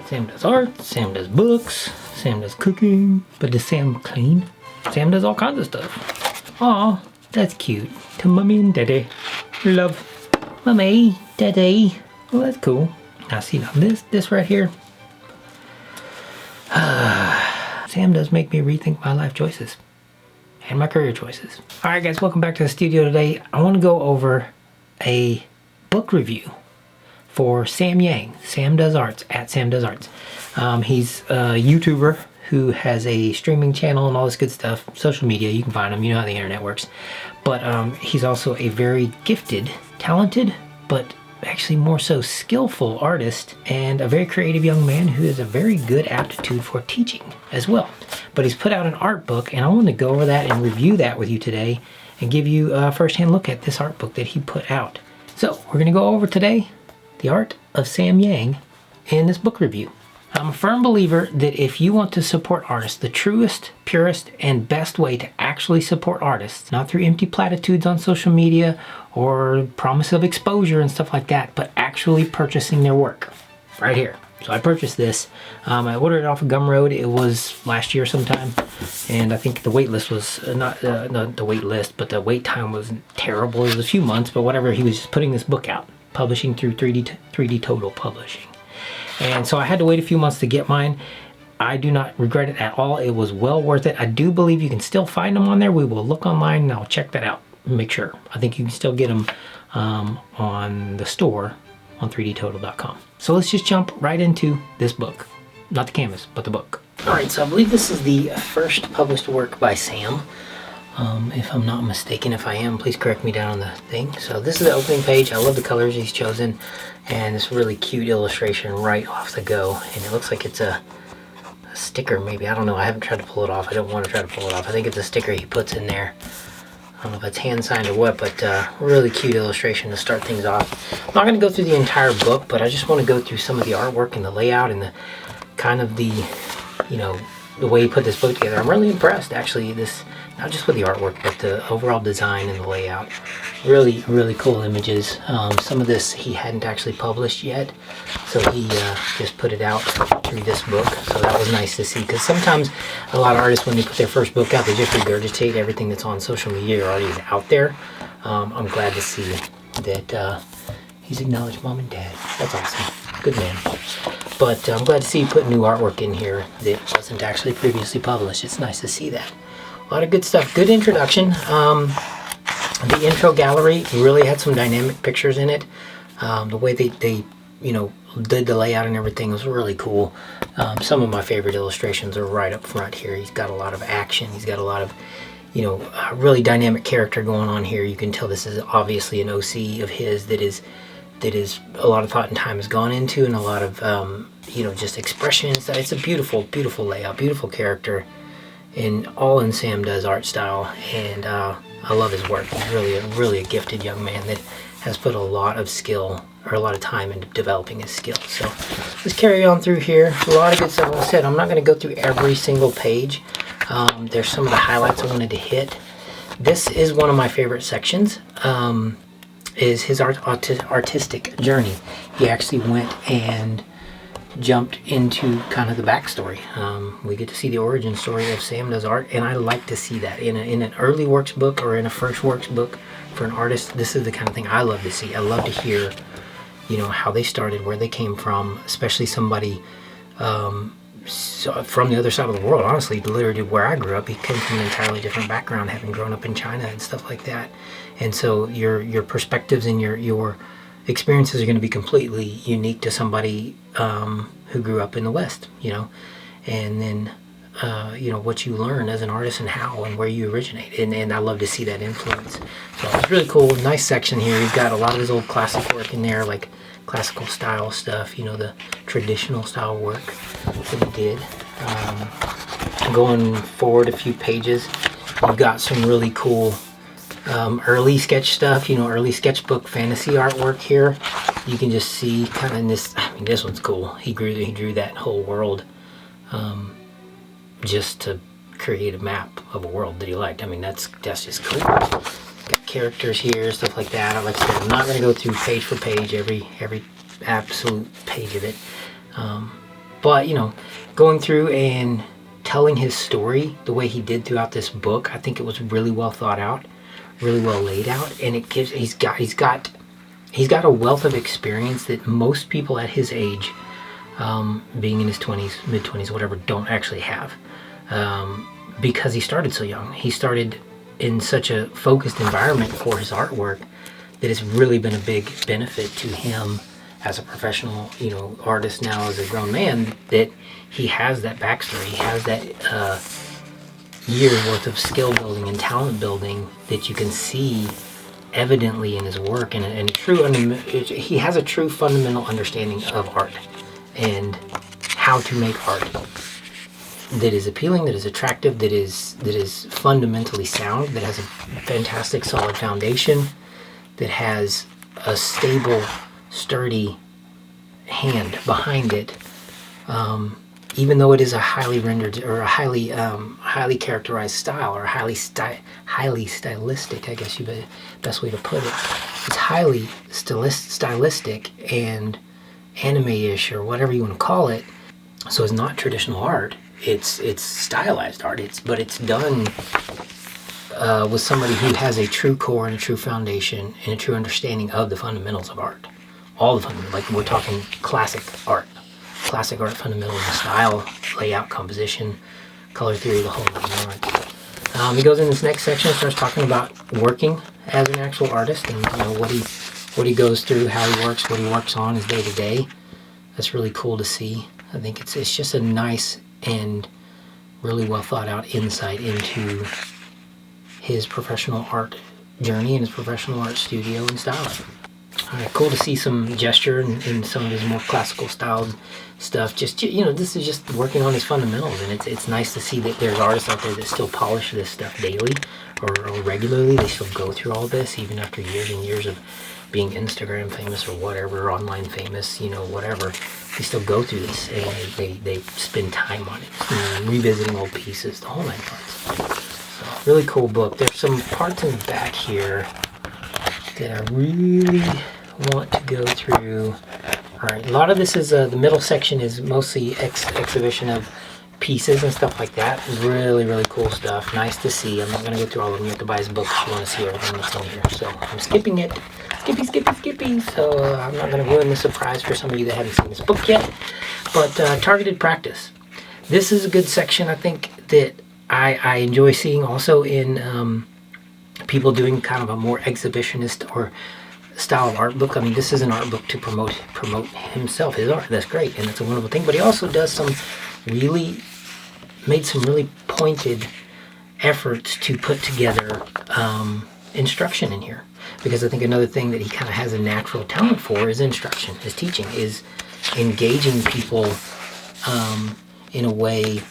Sam does art, Sam does books, Sam does cooking. But does Sam clean? Sam does all kinds of stuff. Aw, that's cute. To mommy and daddy. Love. Mommy, daddy. Well, that's cool. Now see, now this right here. Sam does make me rethink my life choices. And my career choices. Alright guys, welcome back to the studio today. I want to go over a book review for Sam Yang. Sam Does Arts, at Sam Does Arts. He's a YouTuber who has a streaming channel and all this good stuff. Social media, you can find him, you know how the internet works. But he's also a very gifted, talented, but actually more so skillful artist and a very creative young man who has a very good aptitude for teaching as well. But he's put out an art book, and I want to go over that and review that with you today and give you a first-hand look at this art book that he put out. So we're going to go over today the art of Sam Yang in this book review. I'm a firm believer that if you want to support artists, the truest, purest, and best way to actually support artists, not through empty platitudes on social media or promise of exposure and stuff like that, but actually purchasing their work right here. So I purchased this. I ordered it off of Gumroad. It was last year sometime, and I think the wait list was not the wait list, but the wait time was terrible. It was a few months, but whatever. He was just putting this book out, publishing through 3D Total Publishing. And so I had to wait a few months to get mine. I do not regret it at all. It was well worth it. I do believe you can still find them on there. We will look online and I'll check that out and make sure. I think you can still get them on the store on 3dtotal.com. So let's just jump right into this book. Not the canvas, but the book. All right, so I believe this is the first published work by Sam. If I'm not mistaken. If I am, please correct me down on the thing. So this is the opening page. I love the colors he's chosen, and this really cute illustration right off the go. And it looks like it's a sticker, maybe. I don't know. I haven't tried to pull it off. I don't want to try to pull it off. I think it's a sticker he puts in there. I don't know if it's hand signed or what, but really cute illustration to start things off. I'm not going to go through the entire book, but I just want to go through some of the artwork and the layout and the kind of the, you know, the way he put this book together. I'm really impressed, actually. This, not just with the artwork, but the overall design and the layout. Really, really cool images. Some of this he hadn't actually published yet, so he just put it out through this book. So that was nice to see, because sometimes a lot of artists, when they put their first book out, they just regurgitate everything that's on social media or already out there. I'm glad to see that he's acknowledged mom and dad. That's awesome. Good man. But I'm glad to see you put new artwork in here that wasn't actually previously published. It's nice to see that. A lot of good stuff. Good introduction. The intro gallery really had some dynamic pictures in it. The way they you know, did the layout and everything was really cool. Some of my favorite illustrations are right up front here. He's got a lot of action. He's got a lot of, you know, really dynamic character going on here. You can tell this is obviously an OC of his that is a lot of thought and time has gone into, and a lot of you know, just expressions. It's a beautiful, beautiful layout, beautiful character, and all in Sam Does art style. And I love his work. He's really a gifted young man that has put a lot of skill or a lot of time into developing his skills. So let's carry on through here. A lot of good stuff. Like I said, I'm not going to go through every single page. There's some of the highlights I wanted to hit. This is one of my favorite sections. Is his artistic journey. He actually went and jumped into kind of the backstory. We get to see the origin story of Sam Does Art, and I like to see that in an early works book or in a first works book for an artist. This is the kind of thing I love to see. I love to hear, you know, how they started, where they came from, especially somebody from the other side of the world. Honestly, literally where I grew up, he came from an entirely different background, having grown up in China and stuff like that. And so your perspectives and your experiences are going to be completely unique to somebody who grew up in the West, you know. And then you know, what you learn as an artist and how and where you originate, and I love to see that influence. So it's really cool. Nice section here. He's got a lot of his old classic work in there, like classical style stuff, you know, the traditional style work that he did. Going forward a few pages, you've got some really cool early sketch stuff, you know, early sketchbook fantasy artwork here. You can just see kind of in this, I mean, this one's cool. He drew that whole world just to create a map of a world that he liked. I mean, that's just cool. Got characters here, stuff like that. Like I said, I'm not going to go through page for page every absolute page of it. But, you know, going through and telling his story the way he did throughout this book, I think it was really well thought out, really well laid out, and it gives he's got a wealth of experience that most people at his age, being in his 20s, mid-20s, whatever, don't actually have, because he started so young. He started in such a focused environment for his artwork that it's really been a big benefit to him as a professional, you know, artist now as a grown man, that he has that backstory, he has that years worth of skill building and talent building that you can see evidently in his work, and he has a true fundamental understanding of art and how to make art that is appealing, that is attractive, that is fundamentally sound, that has a fantastic solid foundation, that has a stable, sturdy hand behind it, even though it is a highly rendered or a highly characterized style, or highly stylistic, I guess the best way to put it. It's highly stylistic and anime-ish, or whatever you want to call it. So it's not traditional art. It's stylized art. But it's done with somebody who has a true core and a true foundation and a true understanding of the fundamentals of art. All the fundamentals, like we're talking classic art fundamentals, the style, layout, composition, color theory, the whole nine. He goes in this next section and starts talking about working as an actual artist, and you know what he goes through, how he works, what he works on his day to day. That's really cool to see. I think it's just a nice and really well thought out insight into his professional art journey and his professional art studio and style. Alright, cool to see some gesture in some of his more classical styled stuff. Just, you know, this is just working on his fundamentals, and it's nice to see that there's artists out there that still polish this stuff daily or regularly. They still go through all this even after years and years of being Instagram famous or whatever, online famous, you know, whatever. They still go through this, and they spend time on it, you know, revisiting old pieces, the whole nine parts. So, really cool book. There's some parts in the back here that I really want to go through. Alright, a lot of this is, the middle section is mostly exhibition of pieces and stuff like that. Really, really cool stuff. Nice to see. I'm not going to go through all of them. You have to buy his book if you want to see everything that's in here. So I'm skipping it. Skippy. So I'm not going to ruin the surprise for some of you that haven't seen this book yet. But targeted practice. This is a good section, I think, that I enjoy seeing also in people doing kind of a more exhibitionist or style of art book. I mean, this is an art book to promote himself, his art. That's great, and it's a wonderful thing. But he also does made some really pointed efforts to put together instruction in here. Because I think another thing that he kind of has a natural talent for is instruction, is teaching, is engaging people in a way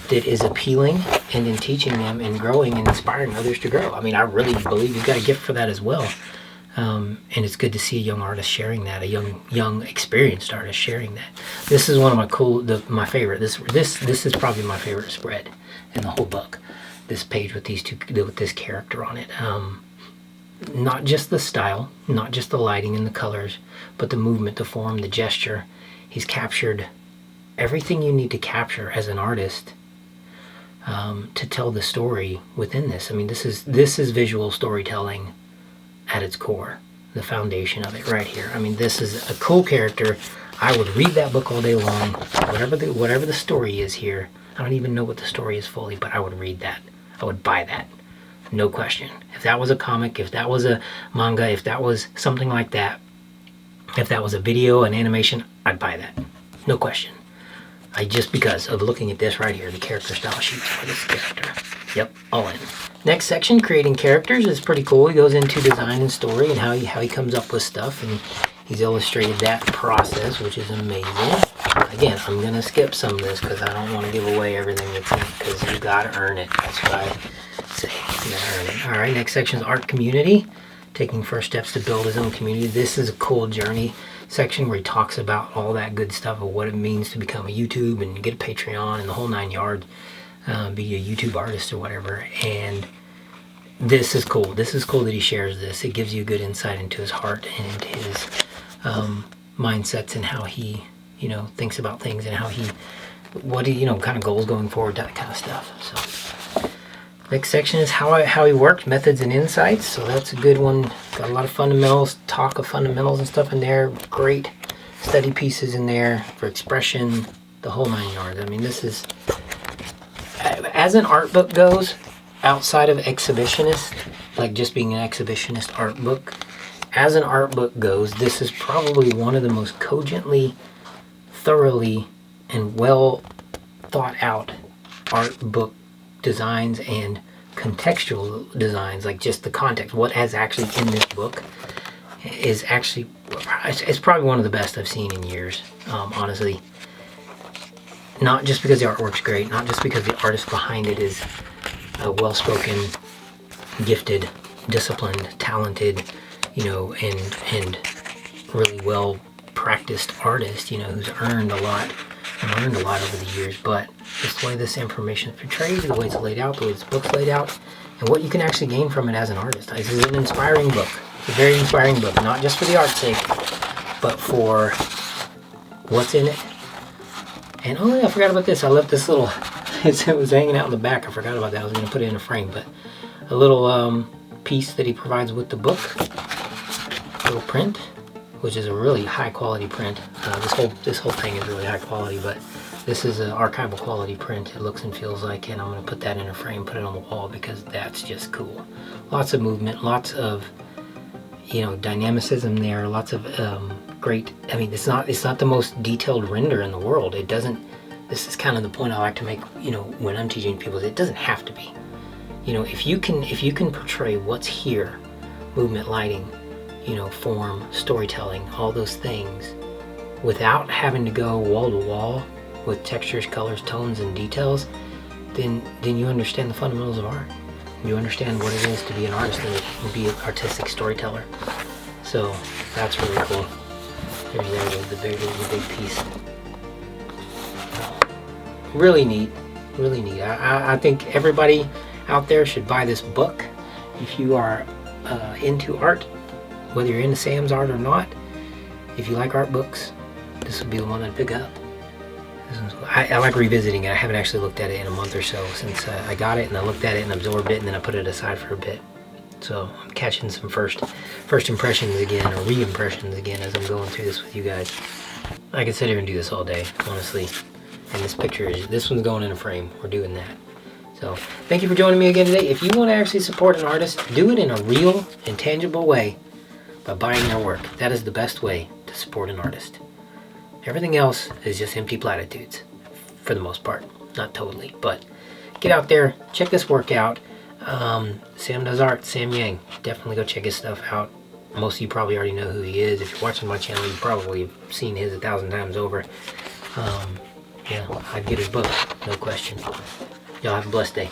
that is appealing, and in teaching them and growing and inspiring others to grow. I mean, I really believe you've got a gift for that as well. And it's good to see a young artist sharing that, a young experienced artist sharing that. This is one of my favorite. This is probably my favorite spread in the whole book. This page with with this character on it. Not just the style, not just the lighting and the colors, but the movement, the form, the gesture. He's captured everything you need to capture as an artist to tell the story within this. I mean, this is visual storytelling at its core, the foundation of it right here. I mean, this is a cool character. I would read that book all day long, whatever the story is here. I don't even know what the story is fully, but I would read that. I would buy that, no question. If that was a comic, if that was a manga, if that was something like that, if that was a video, an animation, I'd buy that, no question. Just because of looking at this right here, the character style sheets for this character. Yep, all in. Next section, creating characters, is pretty cool. He goes into design and story and how he comes up with stuff, and he's illustrated that process, which is amazing. Again, I'm going to skip some of this because I don't want to give away everything that's in it, because you got to earn it. That's what I say. You got to earn it. All right, next section is art community, taking first steps to build his own community. This is a cool journey section where he talks about all that good stuff of what it means to become a YouTube and get a Patreon and the whole nine yards, be a YouTube artist or whatever. And this is cool. This is cool that he shares this. It gives you a good insight into his heart and into his mindsets and how he you know, thinks about things and how what he, you know, kind of goals going forward, that kind of stuff. So next section is how he worked, methods and insights. So that's a good one. Got a lot of fundamentals, talk of fundamentals and stuff in there. Great study pieces in there for expression, the whole 9 yards. I mean, this is, as an art book goes, outside of exhibitionist, like just being an exhibitionist art book, as an art book goes, this is probably one of the most cogently, thoroughly, and well thought out art book designs and contextual designs, like just the context, what has actually in this book is actually, it's probably one of the best I've seen in years, honestly. Not just because the artwork's great, not just because the artist behind it is a well-spoken, gifted, disciplined, talented, you know, and really well-practiced artist, you know, who's earned a lot and learned a lot over the years, but it's the way this information is portrayed, the way it's laid out, the way this book's laid out, and what you can actually gain from it as an artist. This is an inspiring book. It's a very inspiring book, not just for the art's sake, but for what's in it. And oh yeah, I forgot about this. I left this little, it was hanging out in the back. I forgot about that. I was going to put it in a frame, but a little piece that he provides with the book, little print, which is a really high quality print. This whole thing is really high quality, but this is an archival quality print. It looks and feels like, and I'm going to put that in a frame, put it on the wall, because that's just cool. Lots of movement, lots of, you know, dynamicism there, lots of great, I mean, it's not the most detailed render in the world. It doesn't, this is kind of the point I like to make, you know, when I'm teaching people, it doesn't have to be. You know, if you can portray what's here, movement, lighting, you know, form, storytelling, all those things, without having to go wall to wall with textures, colors, tones, and details, then you understand the fundamentals of art. You understand what it is to be an artist and be an artistic storyteller. So that's really cool. There's the big piece. Really neat, really neat. I think everybody out there should buy this book. If you are into art, whether you're into Sam's art or not, if you like art books, this would be the one I'd pick up. I like revisiting it. I haven't actually looked at it in a month or so since I got it, and I looked at it and absorbed it, and then I put it aside for a bit. So I'm catching some first impressions again, or re-impressions again, as I'm going through this with you guys. I could sit here and do this all day, honestly. And this one's going in a frame. We're doing that. So thank you for joining me again today. If you want to actually support an artist, do it in a real and tangible way by buying their work. That is the best way to support an artist. Everything else is just empty platitudes, for the most part. Not totally, but get out there, check this work out. Sam Does Art, Sam Yang. Definitely go check his stuff out. Most of you probably already know who he is. If you're watching my channel, you probably have seen his 1,000 times over. Yeah, I'd get his book, no question. Y'all have a blessed day.